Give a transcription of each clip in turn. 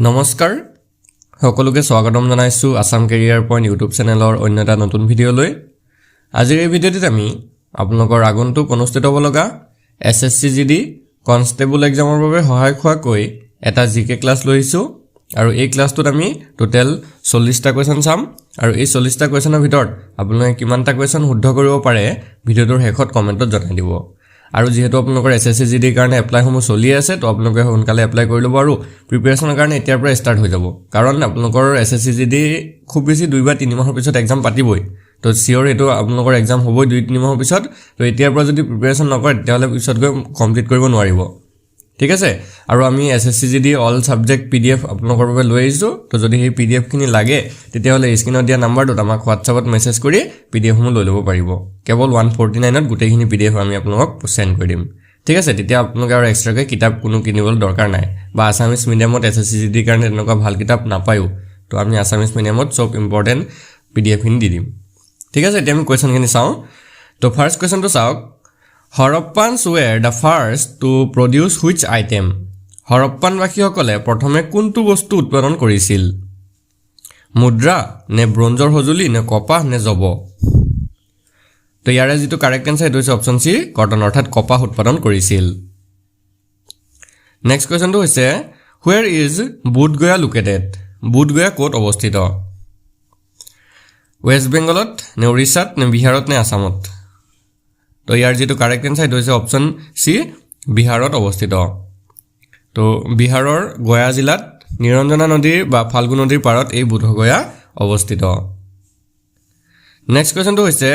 নমস্কাৰ সকলোকে স্বাগতম জনাইছো আসাম কেৰিয়াৰ পইণ্ট ইউটিউব চেনেলৰ অন্য এটা নতুন ভিডিঅ'লৈ। আজিৰ এই ভিডিঅ'টিত আমি আপোনালোকৰ আগন্তুক অনুষ্ঠিত হ'ব লগা SSCGD কনষ্টেবল এক্সামৰ বাবে সহায়ক হোৱাকৈ এটা জিকে ক্লাছ লৈছো আৰু এই ক্লাছটোত আমি টোটেল 40টা কোৱেশ্যন চাম আৰু এই 40টা কোৱেশ্যনৰ ভিতৰত আপোনালোকে কিমানটা কোৱেশ্যন শুদ্ধ কৰিব পাৰে ভিডিঅ'টোৰ শেষত কমেণ্টত জনাই দিব। আৰু যেহেতু আপোনালোকৰ SSCGD কাৰণে এপ্লাই সমূহ চলি আছে তো আপোনালোকে সোনকালে এপ্লাই কৰি ল'ব আৰু প্ৰিপাৰেচনৰ কাৰণে এতিয়াৰ পৰা ষ্টাৰ্ট হৈ যাব, কাৰণ আপোনালোকৰ SSCGD খুব বেছি 2 বা 3 মাহৰ পিছত এক্সাম পাতিবই। তো চিঅ'ৰ এইটো আপোনালোকৰ এক্সাম হ'বই 2-3 মাহৰ পিছত। তো এতিয়াৰ পৰা যদি প্ৰিপাৰেচন নকৰে তেতিয়াহ'লে পিছত গৈ কমপ্লিট কৰিব নোৱাৰিব, ঠিক আছে। আৰু আমি SSCGD অল ছাবজেক্ট PDF আপোনালোকৰ বাবে লৈ আহিছোঁ। তো যদি সেই PDF খিনি লাগে তেতিয়াহ'লে স্ক্ৰীনত দিয়া নাম্বাৰটোত আমাক হোৱাটছআপত মেছেজ কৰি PDF সমূহ লৈ ল'ব পাৰিব। কেৱল 149ত গোটেইখিনি PDF আমি আপোনালোকক চেণ্ড কৰি দিম, ঠিক আছে। তেতিয়া আপোনালোকে আৰু এক্সট্ৰাকৈ কিতাপ কোনো কিনিবলৈ দৰকাৰ নাই, বা আছামিজ মিডিয়ামত SSCGD কাৰণে তেনেকুৱা ভাল কিতাপ নাপায়ো। তো আমি আছামিজ মিডিয়ামত চব ইম্পৰ্টেণ্ট PDF খিনি দি দিম, ঠিক আছে। এতিয়া আমি কুৱেশ্যনখিনি চাওঁ। তো ফাৰ্ষ্ট কুৱেশ্যনটো চাওক। Harappans were the first to produce which item? হৰপ্পানবাসীসকলে প্ৰথমে কোনটো বস্তু উৎপাদন কৰিছিল? মুদ্ৰা নে ব্ৰঞ্জৰ সঁজুলি নে কপাহ নে জব? তো ইয়াৰে যিটো কাৰেক্ট এনচাৰ সেইটো হৈছে অপশ্যন চি, কটন, অৰ্থাৎ কপাহ উৎপাদন কৰিছিল। নেক্সট কুৱেশ্যনটো হৈছে where is Bodh Gaya located? Bodh Gaya ক'ত অৱস্থিত? ৱেষ্ট বেংগলত নে উৰিষ্যাত নে বিহাৰত নে আছামত? তো ইয়াৰ যিটো কাৰেক্ট এনচাৰ সেইটো হৈছে অপশ্যন চি, বিহাৰত অৱস্থিত। তো বিহাৰৰ গয়া জিলাত নিৰঞ্জনা নদীৰ বা ফাল্গু নদীৰ পাৰত এই বোধগয়া অৱস্থিত। নেক্সট কুৱেশ্যনটো হৈছে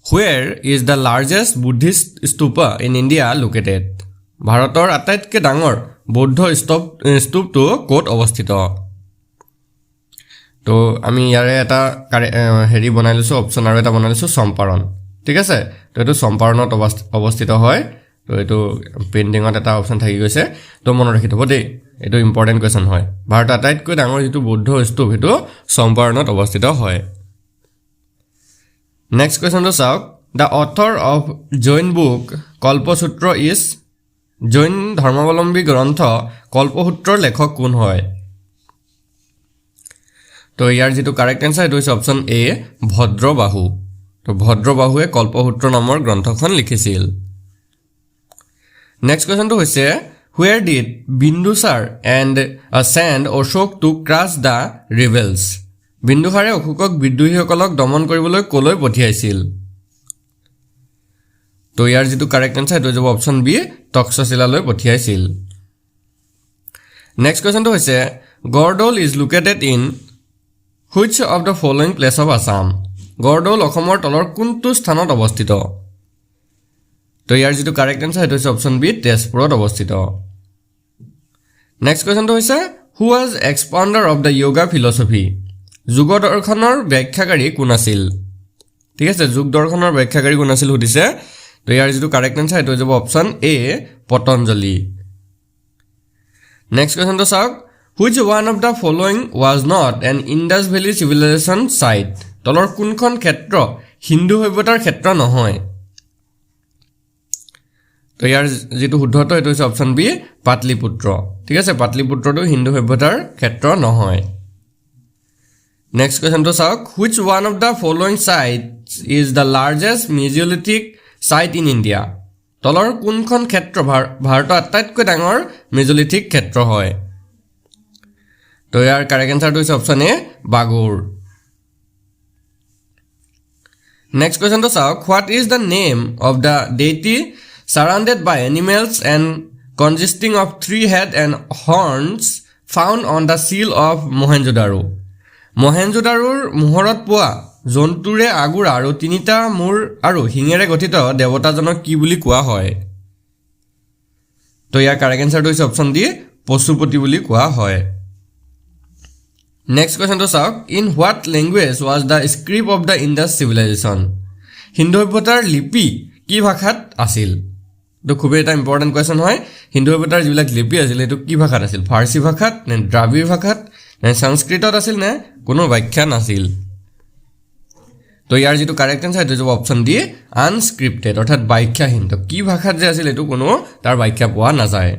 where is the largest Buddhist stupa in India located? ভাৰতৰ আটাইতকৈ ডাঙৰ বৌদ্ধ স্তূপটো ক'ত অৱস্থিত? তো আমি ইয়াৰে এটা হেৰি বনাই লৈছোঁ, অপশ্যন আৰু এটা বনাই লৈছোঁ চম্পাৰণ, ঠিক আছে। তো এইটো চম্পাৰণত অৱস্থিত হয়। তো এইটো পেইণ্টিঙত এটা অপশ্যন থাকি গৈছে, তো মনত ৰাখি থ'ব দেই, এইটো ইম্পৰ্টেণ্ট কুৱেশ্যন হয়। ভাৰতৰ আটাইতকৈ ডাঙৰ যিটো বৌদ্ধ স্তূপ সেইটো চম্পাৰণত অৱস্থিত হয়। নেক্সট কুৱেশ্যনটো চাওক। The author of Jain book Kalpasutra is? Jain ধৰ্মাৱলম্বী গ্ৰন্থ কল্পসূত্ৰৰ লেখক কোন হয়? তো ইয়াৰ যিটো কাৰেক্ট এনচাৰ সেইটো হৈছে অপশ্যন এ, ভদ্ৰবাহু। তো ভদ্ৰবাহুৱে কল্পসূত্ৰ নামৰ গ্ৰন্থখন লিখিছিল। নেক্সট কুৱেশ্যনটো হৈছে where did Bindusara and send Ashoka to crush the rebels? বিন্দুসাৰে অশোকক বিদ্ৰোহীসকলক দমন কৰিবলৈ ক'লৈ পঠিয়াইছিল? তো ইয়াৰ যিটো কাৰেক্ট এনচাৰ সেইটো যাব অপশ্যন বি, তক্ষশিলালৈ পঠিয়াইছিল। নেক্সট কুৱেশ্যনটো হৈছে Gordoul is located in which of the following place of Assam? Gordoul অসমৰ তলৰ কোনটো স্থানত অৱস্থিত? তো ইয়াৰ যিটো কাৰেক্ট এনচাৰ সেইটো হৈছে অপশ্যন বি, তেজপুৰত অৱস্থিত। নেক্সট কুৱেশ্যনটো হৈছে who was expounder of the yoga philosophy? যোগ দৰ্শনৰ ব্যাখ্যাকাৰী কোন আছিল? ঠিক আছে, যোগ দৰ্শনৰ ব্যাখ্যাকাৰী কোন আছিল সুধিছে। তো ইয়াৰ যিটো কাৰেক্ট এনচাৰ সেইটো হৈ যাব অপশ্যন এ, পতঞ্জলি। নেক্সট কুৱেশ্যনটো চাওক। Which one of the following was not an Indus valley civilisation site? তলৰ কোনখন ক্ষেত্ৰ হিন্দু সভ্যতাৰ ক্ষেত্ৰ নহয়? তো ইয়াৰ যিটো শুদ্ধটো সেইটো হৈছে অপশ্যন বি, পাটলিপুত্ৰ, ঠিক আছে। পাটলিপুত্ৰটো হিন্দু সভ্যতাৰ ক্ষেত্ৰ নহয়। নেক্সট কুৱেশ্যনটো চাওক। Which one of the following sites is the largest megalithic site in India? তলৰ কোনখন ক্ষেত্ৰ ভাৰতৰ আটাইতকৈ ডাঙৰ মেজলিথিক ক্ষেত্ৰ হয়? তো ইয়াৰ কাৰেক্ট এনচাৰটো হৈছে অপশ্যন এ, বাগুৰ। নেক্সট কুৱেশ্যনটো চাওক। What is the name of the deity surrounded by animals and consisting of 3 head and horns found on the seal of Mohenjo-daro? মহেঞ্জোদাৰোৰ মোহৰত পোৱা জন্তুৰে আগুৰা আৰু 3টা মূৰ আৰু শিঙেৰে গঠিত দেৱতাজনক কি বুলি কোৱা হয়? তো ইয়াৰ কাৰেক্ট এনচাৰটো হৈছে অপশ্যন ডি, পশুপতি বুলি কোৱা হয়। নেক্সট কুৱেশ্যনটো চাওক। In what language was the script of the Indus civilisation? Hindu সভ্যতাৰ লিপি কি ভাষাত আছিল? তো খুবেই এটা ইম্পৰ্টেণ্ট কুৱেশ্যন হয়। হিন্দু সভ্যতাৰ যিবিলাক লিপি আছিল সেইটো কি ভাষাত আছিল? ফাৰ্চী ভাষাত নে দ্ৰাবিড় ভাষাত নে সংস্কৃতত আছিল নে কোনো ব্যাখ্যা নাছিল? তো ইয়াৰ যিটো কাৰেক্ট এনচাৰ সেইটো যাব অপশ্যন ডি, আনস্ক্ৰিপ্টেড, অৰ্থাৎ ব্যাখ্যাহীন। তো কি ভাষাত যে আছিল এইটো কোনো তাৰ ব্যাখ্যা পোৱা নাযায়।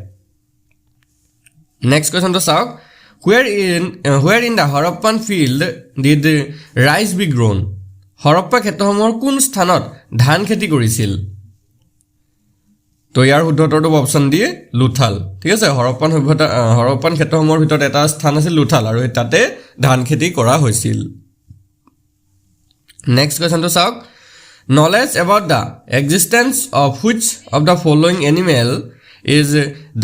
নেক্সট কুৱেশ্যনটো চাওক। where in the Harappan field did rice be grown? Harappa ক্ষেত্ৰসমূহৰ কোন স্থানত ধান খেতি কৰিছিল? তো ইয়াৰ শুদ্ধ উত্তৰটো অপশ্যন ডি লুথাল। ঠিক আছে, হৰপ্পান ক্ষেত্ৰসমূহৰ ভিতৰত এটা স্থান আছিল লুথাল আৰু তাতে ধান খেতি কৰা হৈছিল। নেক্সট কুৱেশ্যনটো চাওক, knowledge about the existence of which of the following animal is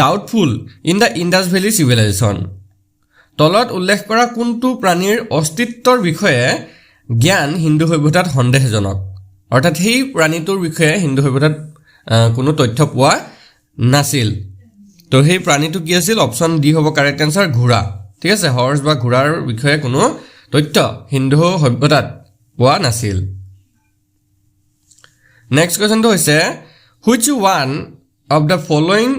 doubtful in the Indus Valley civilization? তলত উল্লেখ কৰা কোনটো প্ৰাণীৰ অস্তিত্বৰ বিষয়ে জ্ঞান হিন্দু সভ্যতাত সন্দেহজনক? অৰ্থাৎ সেই প্ৰাণীটোৰ বিষয়ে হিন্দু সভ্যতাত কোনো তথ্য পোৱা নাছিল। তো সেই প্ৰাণীটো কি আছিল? অপশ্যন ডি হ'ব কাৰেক্ট এনচাৰ, ঘোঁৰা। ঠিক আছে, হৰ্চ বা ঘোঁৰাৰ বিষয়ে কোনো তথ্য হিন্দু সভ্যতাত পোৱা নাছিল। নেক্সট কুৱেশ্যনটো হৈছে, which one of the following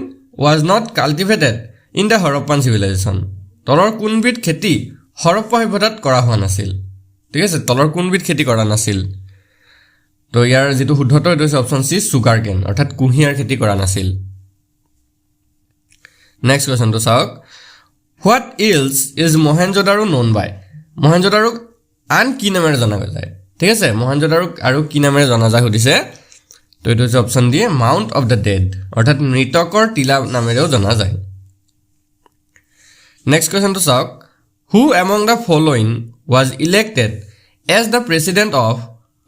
was not cultivated in the Harappan civilization? তলৰ কোনবিধ খেতি হৰপ্পা সভ্যতাত কৰা হোৱা নাছিল? ঠিক আছে, তলৰ কোনবিধ খেতি কৰা নাছিল? তো ইয়াৰ যিটো শুদ্ধটো এইটো হৈছে অপশ্যন চি, চুগাৰ কেন, অৰ্থাৎ কুঁহিয়াৰ খেতি কৰা নাছিল। নেক্সট কুৱেশ্যনটো চাওক, হোৱাট ইলছ ইজ মহেঞ্জোদাৰো ন'ন বাই? মহেঞ্জোদাৰোক আন কি নামেৰে জনা যায়? ঠিক আছে, মহেঞ্জোদাৰোক আৰু কি নামেৰে জনা যায় সুধিছে। তো এইটো হৈছে option D, mount of the dead, অৰ্থাৎ মৃতকৰ টিলা নামেৰেও জনা যায়। নেক্সট কুৱেশ্যনটো চাওক, who among the following was elected as the president of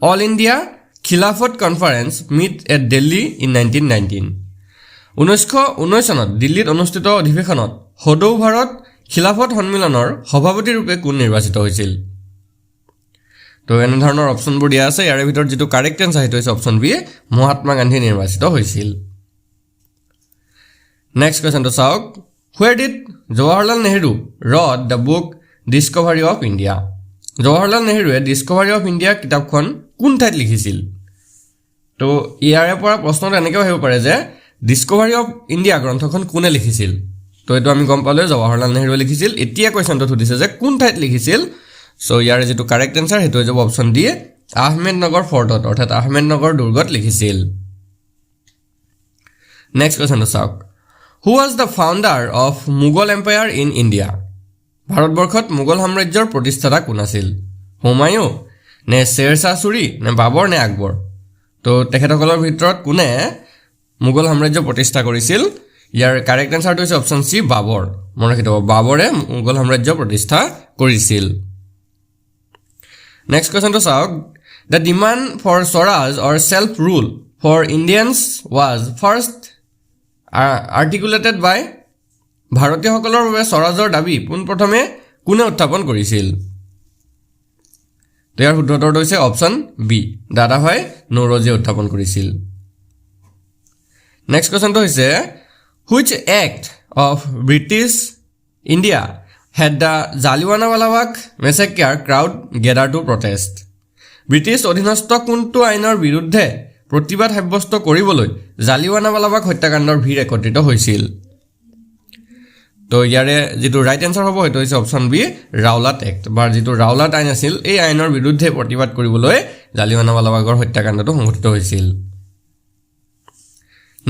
all India Khilafat conference meet at Delhi in 1919? 1919 চনত দিল্লীত অনুষ্ঠিত অধিৱেশনত সদৌ ভাৰত খিলাফত সন্মিলনৰ সভাপতি ৰূপে কোন নিৰ্বাচিত হৈছিল? তো এনেধৰণৰ অপশ্যনবোৰ দিয়া আছে। ইয়াৰে ভিতৰত যিটো কাৰেক্ট এনচাৰ সেইটো হৈছে অপশ্যন বি, মহাত্মা গান্ধী নিৰ্বাচিত হৈছিল। নেক্সট কুৱেশ্যনটো চাওক, where did Jawaharlal Nehru road the book discovery of India? Jawaharlal নেহৰুৱে ডিছকভাৰী অফ ইণ্ডিয়া কিতাপখন কোন ঠাইত লিখিছিল? তো ইয়াৰে পৰা প্ৰশ্নটো এনেকৈ আহিব পাৰে যে ডিছকভাৰী অফ ইণ্ডিয়া গ্ৰন্থখন কোনে লিখিছিল? তো এইটো আমি গম পালোঁ জৱাহৰলাল নেহৰুৱে লিখিছিল। এতিয়া কুৱেশ্যনটোত সুধিছে যে কোন ঠাইত লিখিছিল। চ' ইয়াৰে যিটো কাৰেক্ট এনচাৰ সেইটো হৈ যাব অপশ্যন ডি, আহমেদনগৰ ফৰ্টত, অৰ্থাৎ আহমেদনগৰ দুৰ্গত লিখিছিল। নেক্সট কুৱেশ্যনটো চাওক, who was the founder of Mughal empire in India? ভাৰতবৰ্ষত মোগল সাম্ৰাজ্যৰ প্ৰতিষ্ঠাতা কোন আছিল? হুমায়ু নে শ্বেৰশ্বাহ ছুৰী নে বাবৰ নে আকবৰ? তো তেখেতসকলৰ ভিতৰত কোনে মোগল সাম্ৰাজ্য প্ৰতিষ্ঠা কৰিছিল? ইয়াৰ কাৰেক্ট এনচাৰটো হৈছে অপশ্যন চি, বাবৰ। মনত ৰাখি থ'ব, বাবৰে মোগল সাম্ৰাজ্য প্ৰতিষ্ঠা কৰিছিল। নেক্সট কুৱেশ্যনটো চাওক, the demand for swaraj or self rule for Indians was first articulated by? ভাৰতীয়সকলৰ বাবে স্বৰাজৰ দাবী পোনপ্ৰথমে কোনে উত্থাপন কৰিছিল? তো ইয়াৰ শুদ্ধ উত্তৰটো হৈছে অপশ্যন বি, দাদাভাই নৌৰোজীয়ে উত্থাপন কৰিছিল। নেক্সট কুৱেশ্যনটো হৈছে, which act of British India had the Jallianwala Bagh massacre crowd gather to protest? British অধীনস্থ কোনটো আইনৰ বিৰুদ্ধে প্ৰতিবাদ সাব্যস্ত কৰিবলৈ জালিৱানাৱালাবাগ হত্যাকাণ্ডৰ ভিৰ একত্ৰিত হৈছিল? তো ইয়াৰে যিটো ৰাইট এনচাৰ হ'ব সেইটো হৈছে অপশ্যন বি, ৰাওলাট এক্ট, বা যিটো ৰাওলাট আইন আছিল এই আইনৰ বিৰুদ্ধে প্ৰতিবাদ কৰিবলৈ জালিৱানাৱালাবাগৰ হত্যাকাণ্ডটো সংঘটিত হৈছিল।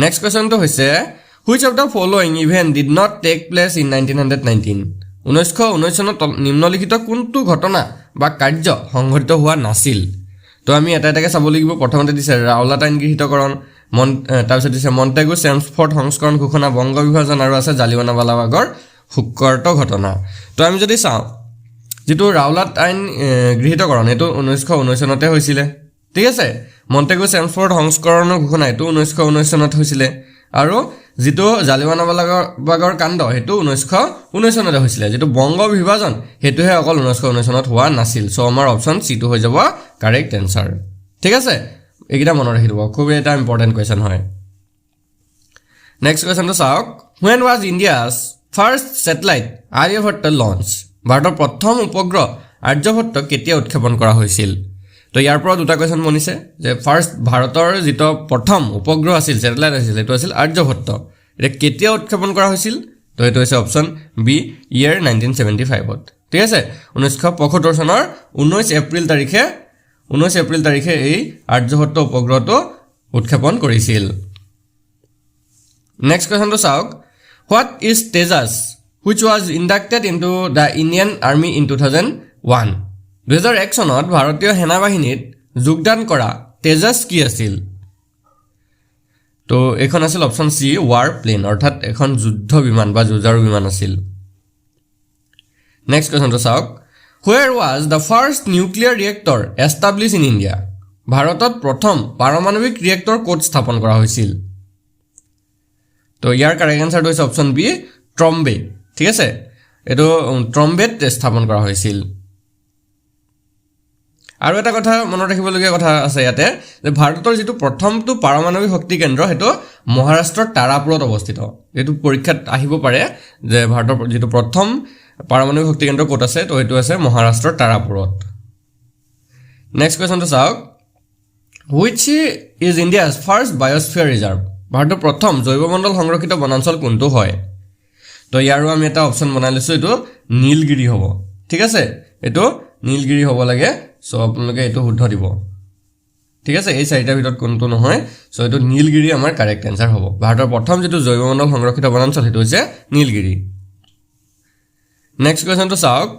নেক্সট কুৱেশ্যনটো হৈছে, which of the following event did not take place in 1919? 1919 চনত নিম্নলিখিত কোনটো ঘটনা বা কাৰ্য সংঘটিত হোৱা নাছিল? তো আমি এটা এটাকৈ চাব লাগিব। প্ৰথমতে দিছে ৰাওলাট আইন গৃহীতকৰণ, তাৰপিছত দিছে মণ্টেগু চেমছফৰ্ড সংস্কৰণ ঘোষণা, বংগ বিভাজন, আৰু আছে জালিৱানাৱালাবাগৰ সুকাৰ্ত ঘটনা। তো আমি যদি চাওঁ, যিটো ৰাওলাট আইন গৃহীতকৰণ এইটো 1919 চনতে হৈছিলে। ঠিক আছে, মণ্টেগু চেমছফৰ্ড সংস্কৰণৰ ঘোষণা এইটো 1919 চনত হৈছিলে, আৰু যিটো জালিৱানাৱালাবাগৰ কাণ্ড সেইটো 1919 চনতে হৈছিলে। যিটো বংগ বিভাজন সেইটোহে অকল 1919 চনত হোৱা নাছিল। চ' আমাৰ অপশ্যন চিটো হৈ যাব কাৰেক্ট এনচাৰ। ঠিক আছে, এইকেইটা মনত ৰাখি দিব, খুব এটা ইম্পৰ্টেণ্ট কুৱেশ্যন হয়। নেক্সট কুৱেশ্যনটো চাওক, when was India's first satellite Aryabhata launch? ভাৰতৰ প্ৰথম উপগ্ৰহ আৰ্যভট্ট কেতিয়া উৎক্ষেপণ কৰা হৈছিল? তো ইয়াৰ পৰা দুটা কুৱেশ্যন বনিছে যে ফাৰ্ষ্ট ভাৰতৰ যিটো প্ৰথম উপগ্ৰহ আছিল, ছেটেলাইট আছিল, সেইটো আছিল আৰ্যভট্ট। এতিয়া কেতিয়া উৎক্ষেপণ কৰা হৈছিল? তো এইটো হৈছে অপশ্যন বি, ইয়েৰ 1975-ত। ঠিক আছে, 1975 চনৰ 19 এপ্ৰিল তাৰিখে এই আৰ্যভট্ট উপগ্ৰহটো উৎক্ষেপণ কৰিছিল। নেক্সট কুৱেশ্যনটো চাওক, what is Tejas which was inducted into the Indian Army in 2001. 2001 চনত ভাৰতীয় সেনাবাহিনীত যোগদান কৰা তেজছ কি আছিল? তো এখন আছিল অপশ্যন সি ৱাৰ প্লেন, অৰ্থাৎ এখন যুদ্ধ বিমান বা যুঁজাৰু বিমান আছিল। নেক্সট কুৱেশ্যনটো চাওক, where was the first nuclear reactor established in India? ভাৰতত প্ৰথম পাৰমাণৱিক ৰিয়েক্টৰ ক'ত স্থাপন কৰা হৈছিল? তো ইয়াৰ কাৰেক্ট এনসাৰটো হৈছে অপশ্যন বি ট্ৰম্বে। ঠিক আছে, এইটো ট্ৰম্বেত স্থাপন কৰা হৈছিল। আৰু এটা কথা মনত ৰাখিবলগীয়া কথা আছে ইয়াতে যে ভাৰতৰ যিটো প্ৰথমটো পাৰমাণৱিক শক্তি কেন্দ্ৰ সেইটো মহাৰাষ্ট্ৰৰ তাৰাপুৰত অৱস্থিত। এইটো পৰীক্ষাত আহিব পাৰে যে ভাৰতৰ যিটো প্ৰথম পাৰমাণৱিক শক্তি কেন্দ্ৰ ক'ত আছে, তো এইটো আছে মহাৰাষ্ট্ৰৰ তাৰাপুৰত। নেক্সট কুৱেশ্যনটো চাওক, which is India's first biosphere reserve? ভাৰতৰ প্ৰথম জৈৱমণ্ডল সংৰক্ষিত বনাঞ্চল কোনটো হয়? তো ইয়াৰো আমি এটা অপশ্যন বনাই লৈছোঁ, এইটো নীলগিৰি হ'ব। ঠিক আছে, এইটো নীলগিৰি হ'ব লাগে। চ' আপোনালোকে এইটো শুদ্ধ দিব। ঠিক আছে, এই চাৰিটাৰ ভিতৰত কোনটো নহয়। চ' এইটো নীলগিৰি আমাৰ কাৰেক্ট এনচাৰ হ'ব। ভাৰতৰ প্ৰথম যিটো জৈৱমণ্ডল সংৰক্ষিত বনাঞ্চল সেইটো হৈছে নীলগিৰি। নেক্সট কুৱেশ্যনটো চাওক,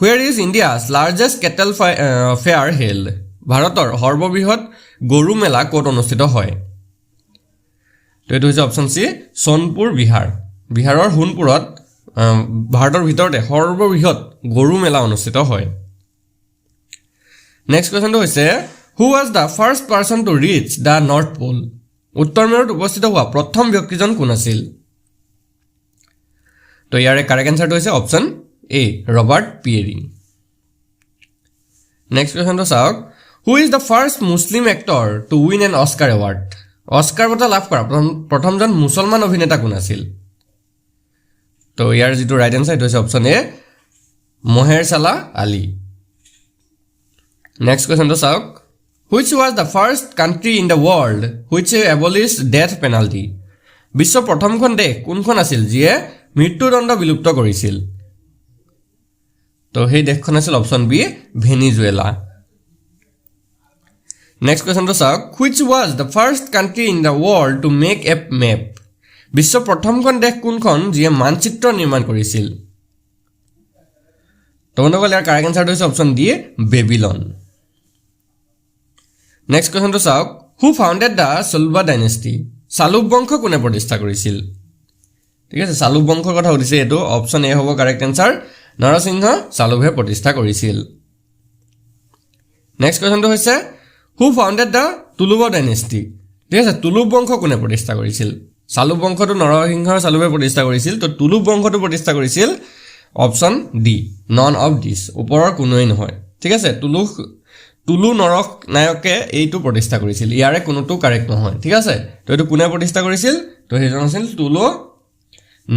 where is India's largest cattle fair held? ভাৰতৰ সৰ্ববৃহৎ গৰু মেলা ক'ত অনুষ্ঠিত হয়? তো এইটো হৈছে অপশ্যন চি সোণপুৰ বিহাৰ। বিহাৰৰ সোণপুৰত ভাৰতৰ ভিতৰতে সৰ্ববৃহৎ গৰু মেলা অনুষ্ঠিত হয়। নেক্সট কুৱেশ্যনটো হৈছে, who was the first person to reach the North Pole? উত্তৰ মেৰুত উপস্থিত হোৱা প্ৰথম ব্যক্তিজন কোন আছিল? তো ইয়াৰে কাৰেক্ট এনচাৰটো হৈছে option A Robert Pierre. Next কুৱেশ্যনটো চাওক, who is the first Muslim actor to win an Oscar award? Oscar বঁটা লাভ কৰা প্ৰথমজন মুছলমান অভিনেতা কোন আছিল? তো ইয়াৰ যিটো ৰাইট এনচাৰ সেইটো হৈছে অপশ্যন এ মহেৰশালা আলী। নেক্সট কুৱেশ্যনটো চাওক, which was the first country in the world which abolished death penalty? বিশ্বৰ প্ৰথমখন দেশ কোনখন আছিল যিয়ে মৃত্যুদণ্ড বিলুপ্ত কৰিছিল? তো সেই দেশখন আছিল অপশ্যন বি ভেনিজুৱেলা। নেক্সট কুৱেশ্যনটো চাওক, which was the first country in the world to make a map? বিশ্বৰ প্ৰথমখন দেশ কোনখন যিয়ে মানচিত্ৰ নিৰ্মাণ কৰিছিল? তো বন্ধুসকল ইয়াৰ কাৰেক্ট এনচাৰটো হৈছে অপশ্যন ডি বেবিলন। নেক্সট কুৱেশ্যনটো চাওক, who founded the Sulba dynasty? চালুক বংশ কোনে প্ৰতিষ্ঠা কৰিছিল? ঠিক আছে, চালুক বংশৰ কথা সুধিছে, এইটো অপশ্যন এ হ'ব কাৰেক্ট এনচাৰ, নৰসিংহ চালুকে প্ৰতিষ্ঠা কৰিছিল। নেক্সট কুৱেশ্যনটো হৈছে, who founded the Tuluva dynasty? ঠিক আছে, তুলুব বংশ কোনে প্ৰতিষ্ঠা কৰিছিল? চালুক বংশটো নৰসিংহ চালুকে প্ৰতিষ্ঠা কৰিছিল, তো তুলুব বংশটো প্ৰতিষ্ঠা কৰিছিল option D none of this, ওপৰৰ কোনোৱেই নহয়। ঠিক আছে, তুলু নৰক নায়কে এইটো প্ৰতিষ্ঠা কৰিছিল, ইয়াৰে কোনোটো কাৰেক্ট নহয়। ঠিক আছে, তো এইটো কোনে প্ৰতিষ্ঠা কৰিছিল? তো সেইজন আছিল তুলু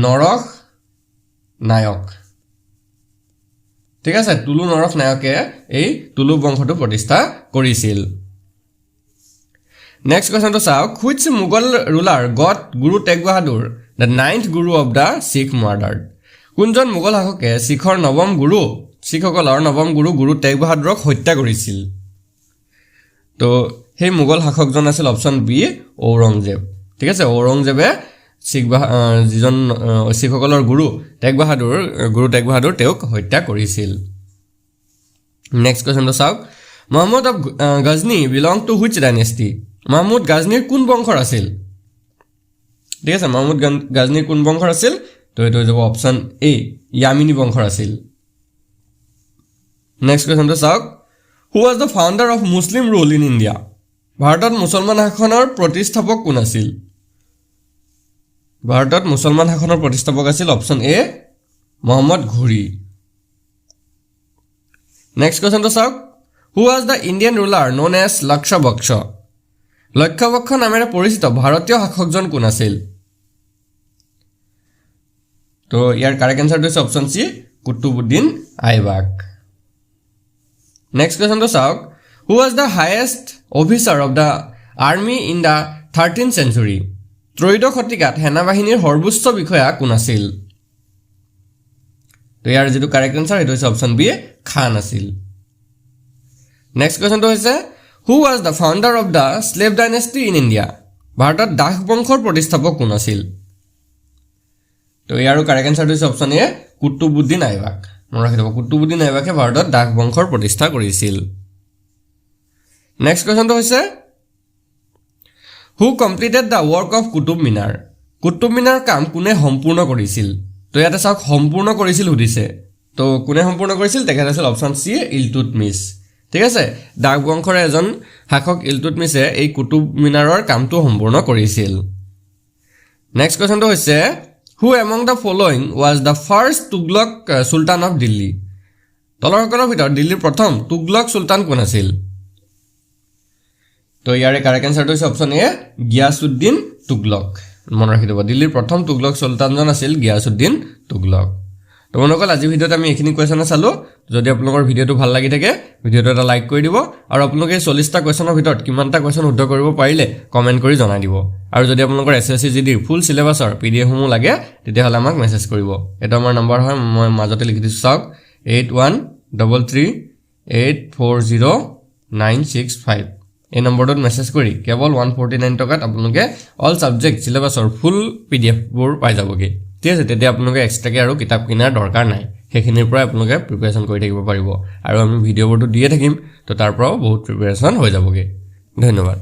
নৰক নায়ক। ঠিক আছে, তুলু নৰক নায়কে এই তুলু বংশটো প্ৰতিষ্ঠা কৰিছিল। নেক্সট কুৱেশ্যনটো চাওক, which Mughal ruler got Guru Tegh Bahadur the 9th Guru of the Sikh murdered? কোনজন মোগল শাসকে শিখসকলৰ নৱম গুৰু গুৰু টেগ বাহাদুৰক হত্যা কৰিছিল? তো সেই মোগল শাসকজন আছিল অপশ্যন বি ঔৰংজেব। ঠিক আছে, ঔৰংজেবে যিজন শিখসকলৰ গুৰু টেগ বাহাদুৰ তেওঁক হত্যা কৰিছিল। নেক্সট কুৱেশ্যনটো চাওক, Mahmud of Ghazni belong to which dynasty? Mahmud গাজনীৰ কোন বংশৰ আছিল? ঠিক আছে, মহম্মদ গাজনীৰ কোন বংশৰ আছিল? তো এইটো হৈ যাব অপশ্যন এ ইয়ামিনী বংশৰ আছিল। নেক্সট কুৱেশ্যনটো চাওক, who was the founder of Muslim rule in India? ভাৰতত মুছলমান শাসনৰ প্ৰতিষ্ঠাপক কোন আছিল? ভাৰতত মুছলমান শাসনৰ প্ৰতিষ্ঠাপক আছিল অপশ্যন এ মহম্মদ ঘুৰি। নেক্সট কুৱেশ্যনটো চাওক, who was the Indian ruler known as Lakhbakhsh? Lakhbakhsh নামেৰে পৰিচিত ভাৰতীয় শাসকজন কোন আছিল? তো ইয়াৰ কাৰেক্ট এনচাৰটো হৈছে option C Qutbuddin Aibak. Next কুৱেশ্যনটো চাওক, who was the highest officer of the army in the 13th century? ত্ৰয়োদশ শতিকাত সেনাবাহিনীৰ সৰ্বোচ্চ বিষয়া কোন আছিল? তো ইয়াৰ যিটো কাৰেক্ট এনচাৰ সেইটো হৈছে অপশ্যন বি খান আছিল। নেক্সট কুৱেশ্যনটো হৈছে, who was the founder of the slave dynasty in India? ভাৰতত দাস বংশৰ প্ৰতিষ্ঠাপক কোন আছিল? তো তো ইয়াৰো কাৰেক্ট এনসাৰটো হৈছে অপচন এ কুতুবুদ্দিন আইবাক মনত ৰাখি থব কুতুবুদ্দিন আইবাকে ভাৰতত ডাক বংশৰ প্ৰতিষ্ঠা কৰিছিল নেক্সট কোৱেশ্চনটো হৈছে who completed the work of Qutub Minar Qutub Minar কাম কোনে সম্পূৰ্ণ কৰিছিল তো ইয়াতে চাওক সম্পূৰ্ণ কৰিছিল সুধিছে তো কোনে সম্পূৰ্ণ কৰিছিল তেখেত আছিল অপচন সি ইলতুৎমিছ ঠিক আছে ডাক বংশৰ এজন শাসক ইলতুৎমিছে এই কুতুব মিনাৰৰ কামটো সম্পূৰ্ণ কৰিছিল নেক্সট কোৱেশ্চনটো হৈছে who among the following was the first Tughlaq sultan of Delhi তলৰসকলৰ ভিতৰত দিল্লীৰ প্ৰথম তুগলক সুলতান কোন আছিল তো ইয়াৰে কাৰেক্ট এনসাৰটো হৈছে অপচন এ গিয়াসুদ্দিন তুগলক মনত ৰাখি থব দিল্লীৰ প্ৰথম তুগলক সুলতানজন আছিল গিয়াসুদ্দিন তুগলক তো বন্ধুসকল আজি ভিডিঅ'ত আমি এইখিনি কুৱেশ্যন চালোঁ যদি আপোনালোকৰ ভিডিঅ'টো ভাল লাগি থাকে ভিডিঅ'টো এটা লাইক কৰি দিব আৰু আপোনালোকে 40টা কুৱেশ্যনৰ ভিতৰত কিমানটা কুৱেশ্যন শুদ্ধ কৰিব পাৰিলে কমেণ্ট কৰি জনাই দিব আৰু যদি আপোনালোকৰ এছএছচি জিডিৰ ফুল চিলেবাছৰ পিডিএফসমূহ লাগে তেতিয়াহ'লে আমাক মেছেজ কৰিব এটা আমাৰ নম্বৰ হয় মই মাজতে লিখি দিছোঁ চাওক 8133840965 এই নম্বৰটোত মেছেজ কৰি কেৱল 149 টকাত আপোনালোকে অল সাবজেক্ট চিলেবাছৰ ফুল পিডিএফবোৰ পাই যাবগে ঠিক আছে তেতিয়া আপোনালোকে এক্সট্ৰাকে আৰু কিতাপ কিনাৰ দৰকাৰ নাই সেইখিনিৰ পৰা আপোনালোকে প্ৰিপাৰেচন কৰি থাকিব পাৰিব আৰু আমি ভিডিঅ'বোৰটো দিয়ে থাকিম তো তাৰ পৰাও বহুত প্ৰিপাৰেচন হৈ যাবগে ধন্যবাদ